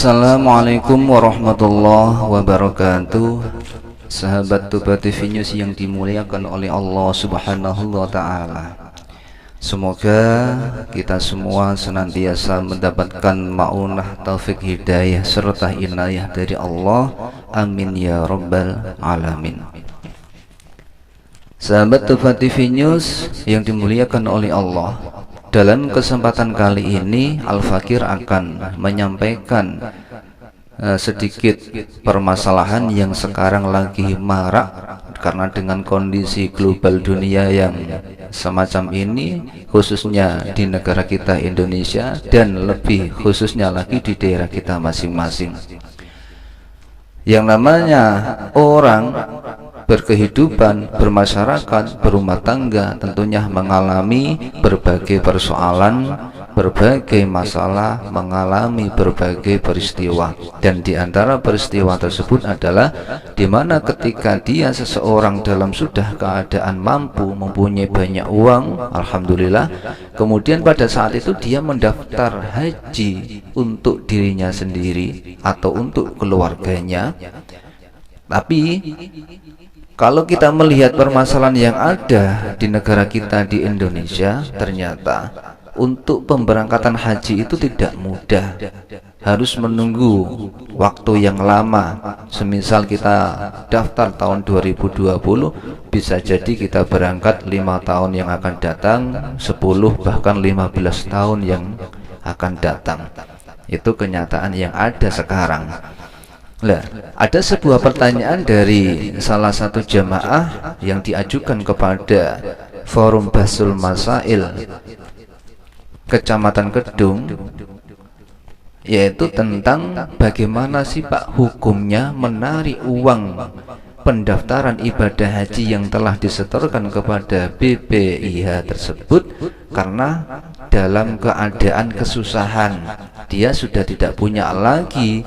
Assalamualaikum warahmatullahi wabarakatuh. Sahabat Tuba TV News yang dimuliakan oleh Allah Subhanahu wa Ta'ala, semoga kita semua senantiasa mendapatkan ma'unah taufik hidayah serta inayah dari Allah. Amin ya rabbal alamin. Sahabat Tuba TV News yang dimuliakan oleh Allah, dalam kesempatan kali ini Al-Fakir akan menyampaikan sedikit permasalahan yang sekarang lagi marak, karena dengan kondisi global dunia yang semacam ini, khususnya di negara kita Indonesia dan lebih khususnya lagi di daerah kita masing-masing. Yang namanya orang berkehidupan, bermasyarakat, berumah tangga tentunya mengalami berbagai persoalan, berbagai masalah, mengalami berbagai peristiwa. Dan di antara peristiwa tersebut adalah di mana ketika dia seseorang dalam sudah keadaan mampu, mempunyai banyak uang, alhamdulillah, kemudian pada saat itu dia mendaftar haji untuk dirinya sendiri atau untuk keluarganya. Tapi kalau kita melihat permasalahan yang ada di negara kita di Indonesia, ternyata untuk pemberangkatan haji itu tidak mudah. Harus menunggu waktu yang lama. Semisal kita daftar tahun 2020, bisa jadi kita berangkat 5 tahun yang akan datang, 10 bahkan 15 tahun yang akan datang. Itu kenyataan yang ada sekarang. Nah, ada sebuah pertanyaan dari salah satu jamaah yang diajukan kepada Forum Basul Masail Kecamatan Kedung, yaitu tentang bagaimana sih Pak hukumnya menarik uang pendaftaran ibadah haji yang telah disetorkan kepada BPIH tersebut karena dalam keadaan kesusahan, dia sudah tidak punya lagi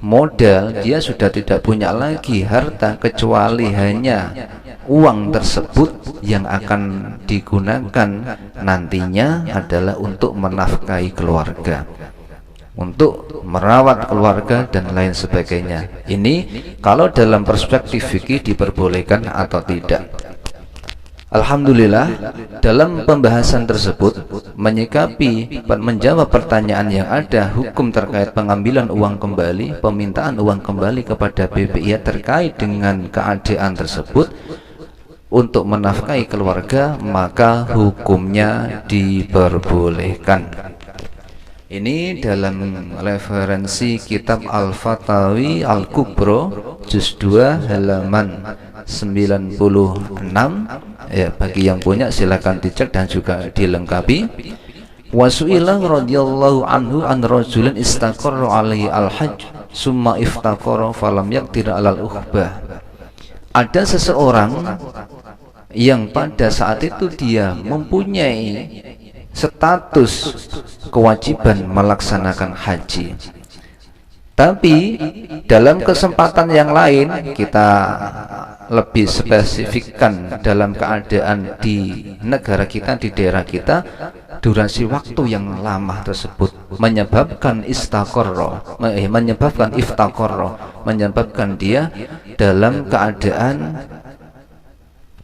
modal, dia sudah tidak punya lagi harta kecuali hanya uang tersebut yang akan digunakan nantinya adalah untuk menafkahi keluarga, untuk merawat keluarga dan lain sebagainya. Ini kalau dalam perspektif fikih diperbolehkan atau tidak. Alhamdulillah, dalam pembahasan tersebut menjawab pertanyaan yang ada, hukum terkait pengambilan uang kembali, pemintaan uang kembali kepada BPIH terkait dengan keadaan tersebut untuk menafkahi keluarga, maka hukumnya diperbolehkan. Ini dalam referensi kitab Al-Fatawi Al-Kubro juz 2 halaman 96. Ya, bagi yang punya silakan dicek dan juga dilengkapi. Wasu'ilah radhiyallahu anhu an rajulin istaqarra alaihi al-hajj summa iftaqara falam yaqdir alal ukhbah. Ada seseorang yang pada saat itu dia mempunyai status kewajiban melaksanakan haji, tapi dalam kesempatan yang lain kita lebih spesifikkan dalam keadaan di negara kita, di daerah kita, durasi waktu yang lama tersebut menyebabkan menyebabkan dia dalam keadaan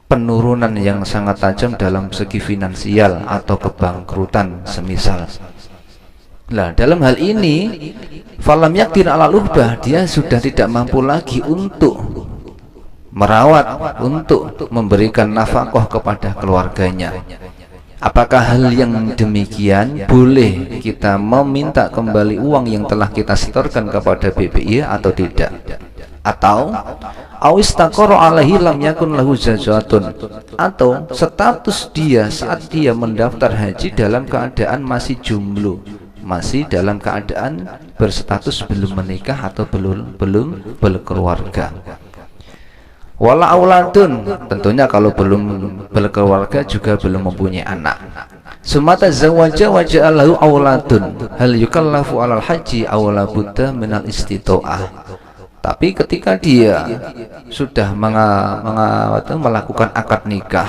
penurunan yang sangat tajam dalam segi finansial atau kebangkrutan semisal. Nah, dalam hal ini falam yaktir alal uhbah, dia sudah tidak mampu lagi untuk merawat, untuk memberikan nafkah kepada keluarganya. Apakah hal yang demikian boleh kita meminta kembali uang yang telah kita setorkan kepada BPI atau tidak? Atau awistaqara alaihi lam yakun lahu zazatun, atau status dia saat dia mendaftar haji dalam keadaan masih jomblo, masih dalam keadaan berstatus belum menikah atau belum berkeluarga. Wala auladun, tentunya kalau belum berkeluarga juga belum mempunyai anak. Sumata zawaja waja'alahu auladun, hal yukallafu alal haji aw la budda minal istita'ah. Tapi ketika dia sudah melakukan akad nikah,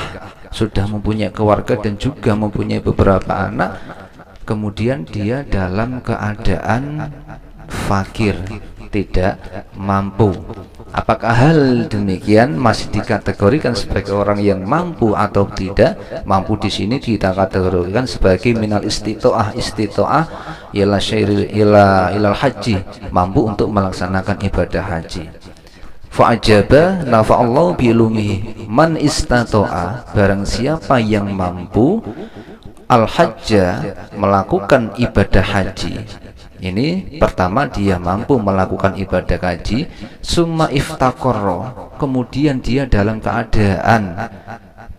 sudah mempunyai keluarga dan juga mempunyai beberapa anak, kemudian dia dalam keadaan fakir, tidak mampu. Apakah hal demikian masih dikategorikan sebagai orang yang mampu atau tidak? Mampu di sini kita kategorikan sebagai minal istitoah. Istitoah ilal haji, mampu untuk melaksanakan ibadah haji. Fa'ajaba nafa'allahu bi'lumihi man istato'a, barang siapa yang mampu al-hajja, melakukan ibadah haji. Ini pertama dia mampu melakukan ibadah haji, summa iftaqarra, kemudian dia dalam keadaan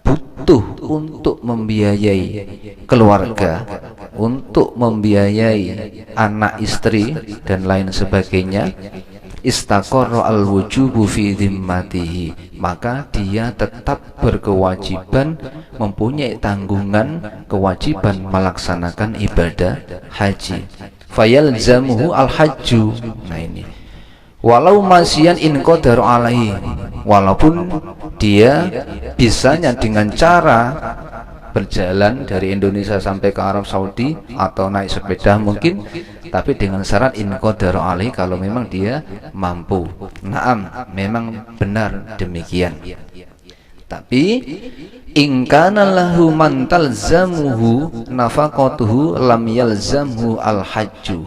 butuh untuk membiayai keluarga, untuk membiayai anak istri dan lain sebagainya. Istaqarra al-wujubu fi dhimmatihi, maka dia tetap berkewajiban, mempunyai tanggungan kewajiban melaksanakan ibadah haji. Fayalzamuhu al-hajju. Nah ini, walau masyian in qadar alaihi, walaupun dia bisanya dengan cara berjalan dari Indonesia sampai ke Arab Saudi atau naik sepeda mungkin, tapi dengan syarat in qadar alaihi, kalau memang dia mampu. Naam, memang benar demikian. Tapi in kana lahu man talzamuhu nafaqatuhu lam yalzamhu al-hajju,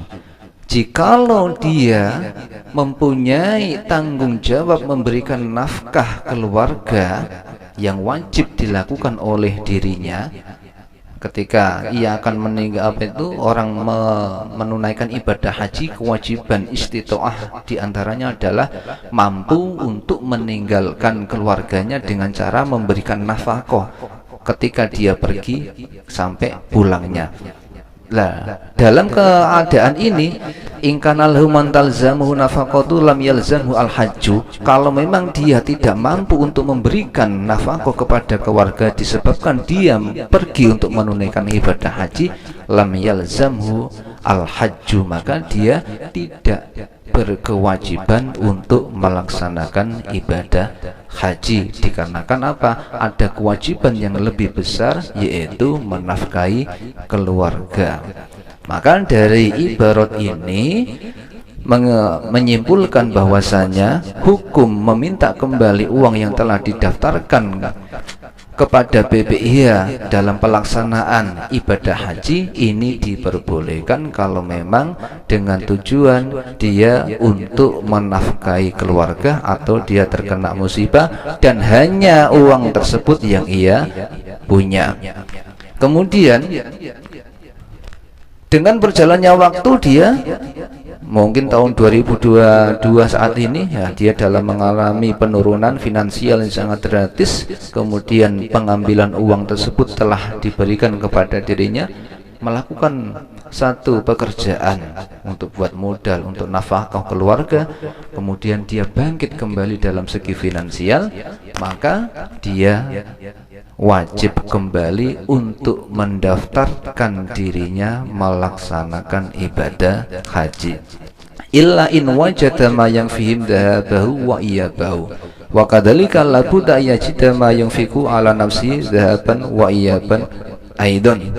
jikalau dia mempunyai tanggung jawab memberikan nafkah keluarga yang wajib dilakukan oleh dirinya ketika ia akan meninggal, orang menunaikan ibadah haji, kewajiban istitoah diantaranya adalah mampu untuk meninggalkan keluarganya dengan cara memberikan nafkah ketika dia pergi sampai pulangnya. Lah, dalam keadaan ini, in kana lahu man talzamuhu nafaqatu lam yalzamhu al-hajju, kalau memang dia tidak mampu untuk memberikan nafkah kepada keluarga disebabkan dia pergi untuk menunaikan ibadah haji, lam yalzamhu al-hajju, maka dia tidak berkewajiban untuk melaksanakan ibadah haji. Dikarenakan apa? Ada kewajiban yang lebih besar, yaitu menafkahi keluarga. Maka dari ibarat ini menyimpulkan bahwasanya hukum meminta kembali uang yang telah didaftarkan kepada BPIH dalam pelaksanaan ibadah haji ini diperbolehkan kalau memang dengan tujuan dia untuk menafkahi keluarga atau dia terkena musibah dan hanya uang tersebut yang ia punya. Kemudian dengan berjalannya waktu, dia mungkin tahun 2022 saat ini ya, dia dalam mengalami penurunan finansial yang sangat drastis, kemudian pengambilan uang tersebut telah diberikan kepada dirinya, melakukan satu pekerjaan untuk buat modal untuk nafkah keluarga, kemudian dia bangkit kembali dalam segi finansial, maka dia wajib kembali untuk mendaftarkan dirinya melaksanakan ibadah haji. Illa in wajada ma yang fihim dhahabahu wa iyabahu wa kadzalika la budda yajida ma yunfiqu ala nafsi dhahaban wa iyaban aidon.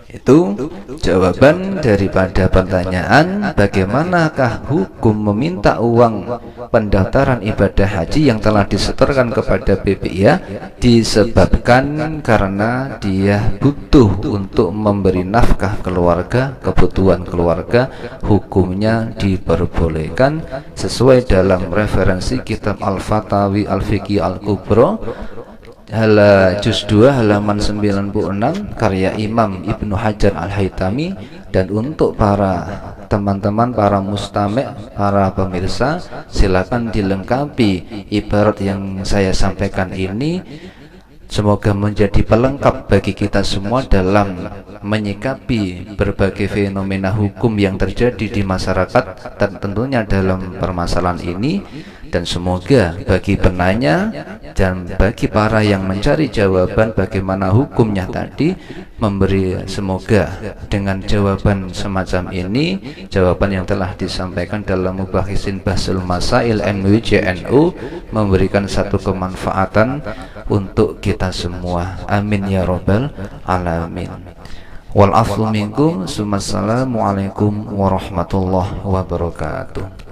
Itu jawaban daripada pertanyaan bagaimanakah hukum meminta uang pendaftaran ibadah haji yang telah disetorkan kepada BPIH disebabkan karena dia butuh untuk memberi nafkah keluarga, kebutuhan keluarga, hukumnya diperbolehkan sesuai dalam referensi kitab Al-Fatawi Al-Fiqhi Al-Kubra juz 2 halaman 96 karya Imam Ibnu Hajar Al-Haytami. Dan untuk para teman-teman, para mustami', para pemirsa, silakan dilengkapi ibarat yang saya sampaikan ini. Semoga menjadi pelengkap bagi kita semua dalam menyikapi berbagai fenomena hukum yang terjadi di masyarakat dan tentunya dalam permasalahan ini. Dan semoga bagi penanya dan bagi para yang mencari jawaban bagaimana hukumnya tadi, memberi semoga dengan jawaban semacam ini, jawaban yang telah disampaikan dalam Mubahisin Bahsul Masail MWJNU, memberikan satu kemanfaatan untuk kita semua. Amin ya robbal alamin. Wal afwu minkum. Assalamualaikum warahmatullahi wabarakatuh.